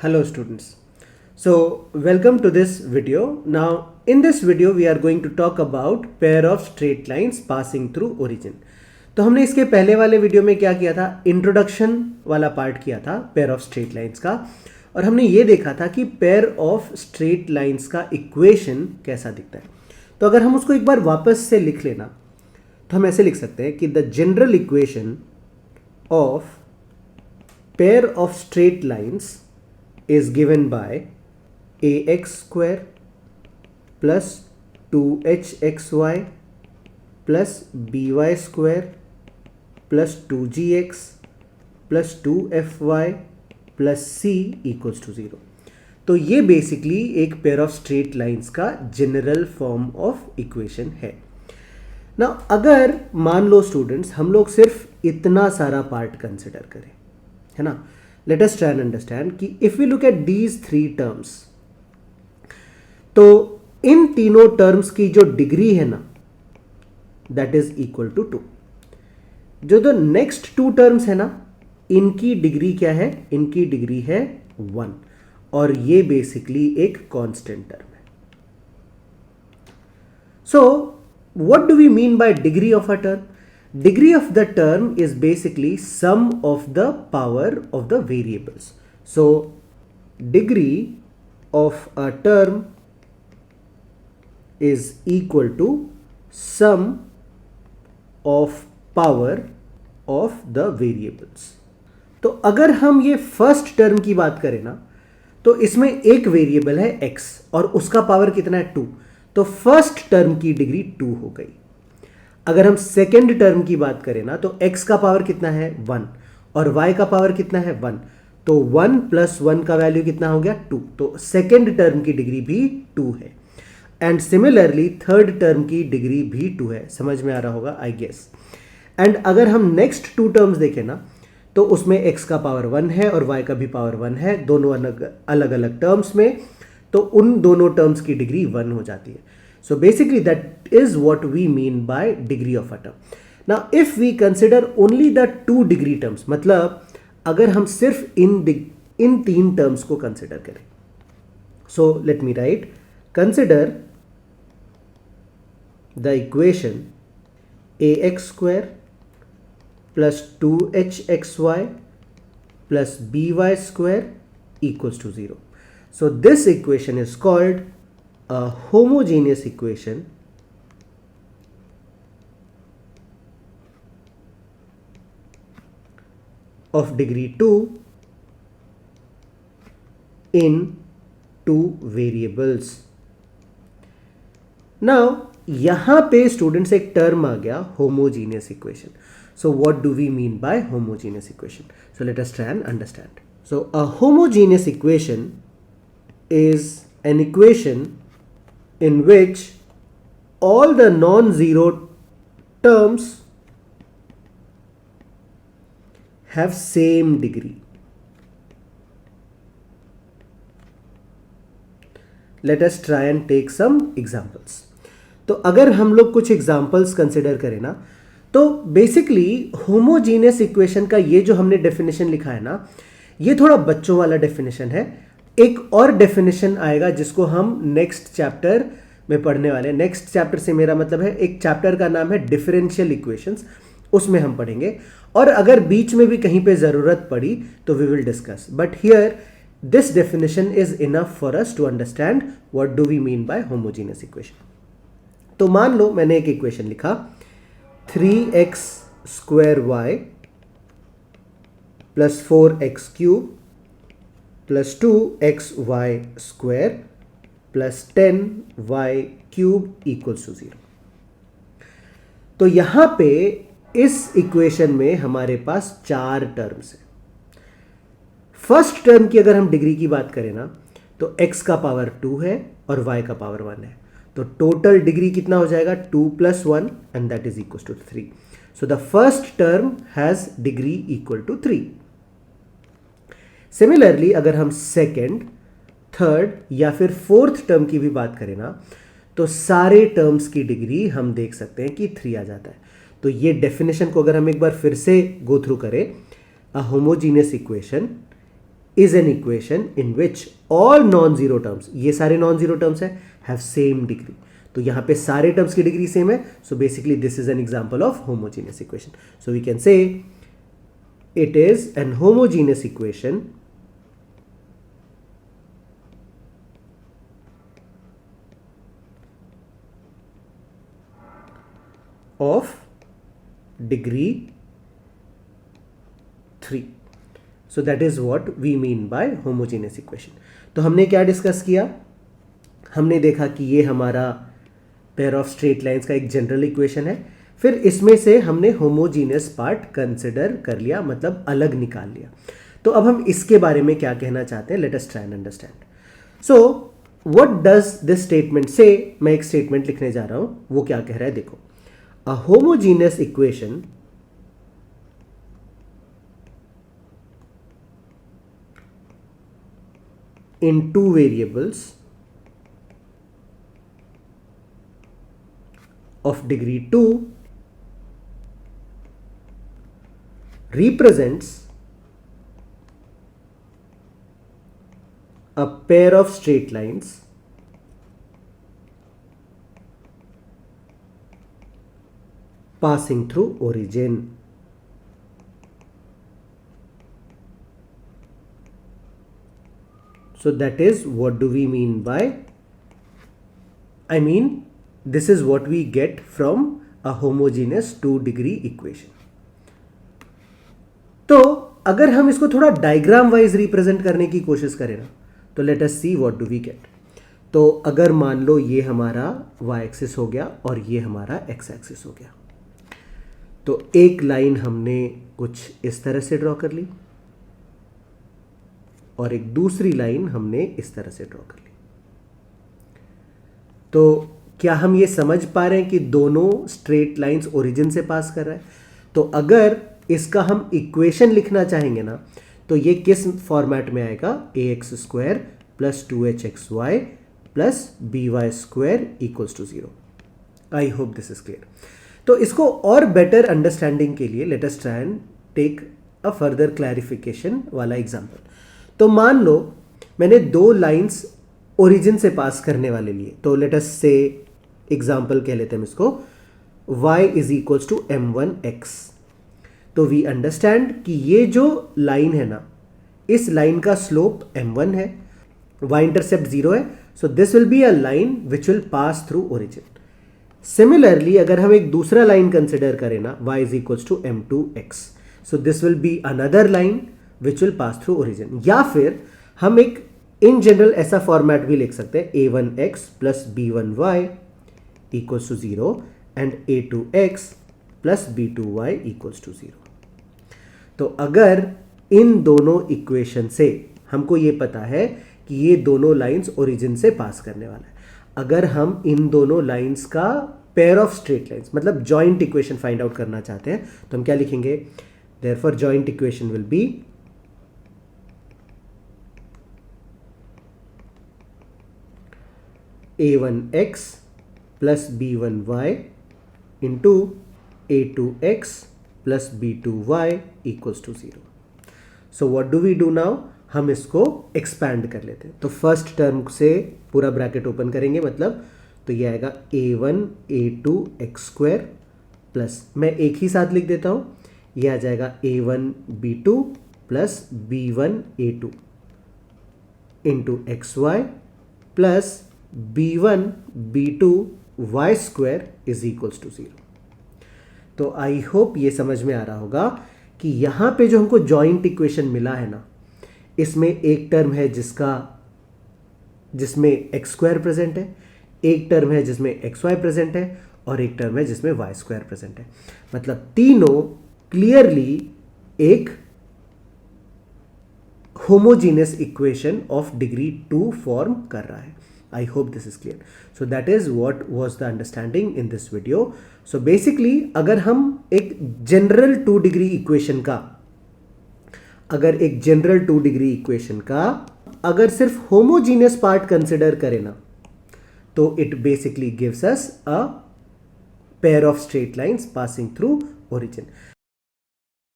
Hello students. So welcome to this video. Now in this video we are going to talk about pair of straight lines passing through origin. तो हमने इसके पहले वाले video में क्या किया था, इंट्रोडक्शन वाला पार्ट किया था पेयर ऑफ स्ट्रेट लाइंस का, और हमने ये देखा था कि पेयर ऑफ स्ट्रेट लाइंस का इक्वेशन कैसा दिखता है. तो अगर हम उसको एक बार वापस से लिख लेना तो हम ऐसे लिख सकते हैं कि the general equation of pair of straight lines is given by ax square plus 2hxy plus by square plus 2gx plus 2fy plus c equals to 0. तो ये बेसिकली एक पेयर ऑफ स्ट्रेट लाइंस का general form of equation है. ना अगर मान लो students हम लोग सिर्फ इतना सारा पार्ट कंसिडर करें, है ना, let us try and understand कि if we look at these three terms, तो इन तीनों टर्म्स की जो डिग्री है ना that is equal to 2. जो द नेक्स्ट टू टर्म्स है ना, इनकी डिग्री क्या है, इनकी डिग्री है 1, और ये बेसिकली एक कांस्टेंट टर्म है. So what do we mean by degree of a term? Degree of the term is basically sum of the power of the variables. So degree of a term is equal to sum of power of the variables. तो अगर हम ये first term की बात करें ना, तो इसमें एक वेरिएबल है x और उसका पावर कितना है 2, तो फर्स्ट टर्म की डिग्री 2 हो गई. अगर हम सेकेंड टर्म की बात करें ना, तो x का पावर कितना है 1 और y का पावर कितना है 1, तो 1 प्लस 1 का वैल्यू कितना हो गया 2, तो सेकेंड टर्म की डिग्री भी 2 है. एंड सिमिलरली थर्ड टर्म की डिग्री भी 2 है. समझ में आ रहा होगा आई गेस. एंड अगर हम नेक्स्ट टू टर्म्स देखें ना, तो उसमें x का पावर 1 है और y का भी पावर 1 है, दोनों अलग अलग टर्म्स में, तो उन दोनों टर्म्स की डिग्री 1 हो जाती है. So basically that is what we mean by degree of a term. Now if we consider only the 2 degree terms, मतलब अगर हम सिर्फ इन तीन टर्म्स को कंसिडर करें, so let me write, consider the equation ax square plus 2hxy plus by square equals to 0. So this equation is called a homogeneous equation of degree 2 in 2 variables. Now यहां पे students एक term आ गया homogeneous equation. So what do we mean by homogeneous equation? So let us try and understand. So a homogeneous equation is an equation in which all the non-zero terms have same degree. Let us try and take some examples. तो अगर हम लोग कुछ examples consider करें ना, तो basically homogeneous equation का ये जो हमने डेफिनेशन लिखा है ना, ये थोड़ा बच्चों वाला डेफिनेशन है. एक और डेफिनेशन आएगा जिसको हम नेक्स्ट चैप्टर में पढ़ने वाले हैं. नेक्स्ट चैप्टर से मेरा मतलब है एक चैप्टर का नाम है डिफरेंशियल इक्वेशंस, उसमें हम पढ़ेंगे. और अगर बीच में भी कहीं पे ज़रूरत पड़ी तो we will discuss, but here this definition is enough for us to understand what do we mean by homogeneous equation. तो मान लो मैंने एक इक्वेशन लिखा 3x square y plus 4x cube plus 2xy square plus 10y cube equals to 0. तो यहां पे इस इक्वेशन में हमारे पास 4 टर्म्स हैं. फर्स्ट टर्म की अगर हम डिग्री की बात करें ना, तो x का पावर 2 है और y का पावर 1 है, तो टोटल डिग्री कितना हो जाएगा 2 plus 1 and that is equal to 3. So the first term has degree equal to 3. Similarly अगर हम सेकेंड, थर्ड या फिर फोर्थ टर्म की भी बात करें ना, तो सारे टर्म्स की डिग्री हम देख सकते हैं कि 3 आ जाता है. तो ये डेफिनेशन को अगर हम एक बार फिर से गो थ्रू करें, a homogeneous equation is an equation in which all non-zero terms, ये सारे non-zero terms है, have same degree. तो यहाँ पे सारे टर्म्स की डिग्री सेम है. So basically this is an example of homogeneous equation. So we can say it is an homogeneous equation of degree 3. So that is what we mean by homogeneous equation. तो हमने क्या discuss किया? हमने देखा कि ये हमारा पेयर ऑफ स्ट्रेट लाइंस का एक जनरल इक्वेशन है. फिर इसमें से हमने होमोजीनियस पार्ट कंसिडर कर लिया, मतलब अलग निकाल लिया. तो अब हम इसके बारे में क्या कहना चाहते हैं, late us try and understand. So what does this statement से? मैं एक स्टेटमेंट लिखने जा रहा हूं, वो क्या कह रहा है देखो. A homogeneous equation in two variables of degree 2 represents a pair of straight lines passing through origin. So that is what do we mean by, I mean this is what we get from a homogeneous 2-degree equation. तो अगर हम इसको थोड़ा diagram wise represent करने की कोशिश करें ना, तो let us see what do we get. तो अगर मान लो ये हमारा y एक्सिस हो गया और ये हमारा x एक्सिस हो गया, तो एक लाइन हमने कुछ इस तरह से ड्रॉ कर ली और एक दूसरी लाइन हमने इस तरह से ड्रॉ कर ली. तो क्या हम ये समझ पा रहे हैं कि दोनों स्ट्रेट लाइंस ओरिजिन से पास कर रहा है? तो अगर इसका हम इक्वेशन लिखना चाहेंगे ना, तो ये किस फॉर्मेट में आएगा? ax² plus 2hxy plus by² equals to 0. I hope this is clear. तो इसको और बेटर अंडरस्टैंडिंग के लिए let us try and take a further clarification वाला एग्जांपल. तो मान लो मैंने दो लाइंस ओरिजिन से पास करने वाले लिए. तो लेट अस से एग्जाम्पल कह लेते हैं इसको, y is equals to m1x. तो वी अंडरस्टैंड कि ये जो लाइन है ना, इस लाइन का स्लोप m1 है, y इंटरसेप्ट 0 है. So this will be a line which will pass through origin. Similarly अगर हम एक दूसरा लाइन कंसिडर करें ना, y is equals to m2x, so this will be another line which will pass through origin. या फिर हम एक इन जनरल ऐसा फॉर्मेट भी लिख सकते हैं, a1x plus b1y equals to 0 and a2x plus b2y equals to 0. तो अगर इन दोनों इक्वेशन से हमको ये पता है कि ये दोनों लाइंस ओरिजिन से पास करने वाला है, अगर हम इन दोनों लाइंस का पेयर ऑफ स्ट्रेट लाइंस मतलब जॉइंट इक्वेशन फाइंड आउट करना चाहते हैं, तो हम क्या लिखेंगे? Therefore joint equation will be a1x plus b1y into a2x plus b2y equals to 0. So what do we do now? हम इसको एक्सपैंड कर लेते हैं. तो फर्स्ट टर्म से पूरा ब्रैकेट ओपन करेंगे, मतलब तो ये आएगा a1 a2 x² प्लस, मैं एक ही साथ लिख देता हूँ, ये आ जाएगा a1 b2 plus b1 a2 into xy plus b1 b2 y² is equals to 0. तो आई होप ये समझ में आ रहा होगा कि यहां पे जो हमको जॉइंट इक्वेशन मिला है ना, इसमें एक टर्म है जिसमें x² प्रेजेंट है, एक टर्म है जिसमें xy प्रेजेंट है और एक टर्म है जिसमें y² प्रेजेंट है. मतलब तीनों क्लियरली एक homogeneous equation of degree 2 form कर रहा है. I hope this is clear. So that is what was the understanding in this video. So basically अगर हम एक जनरल 2-डिग्री इक्वेशन का अगर सिर्फ होमोजीनियस पार्ट कंसिडर करें ना, तो it basically gives us a pair of straight lines passing through origin.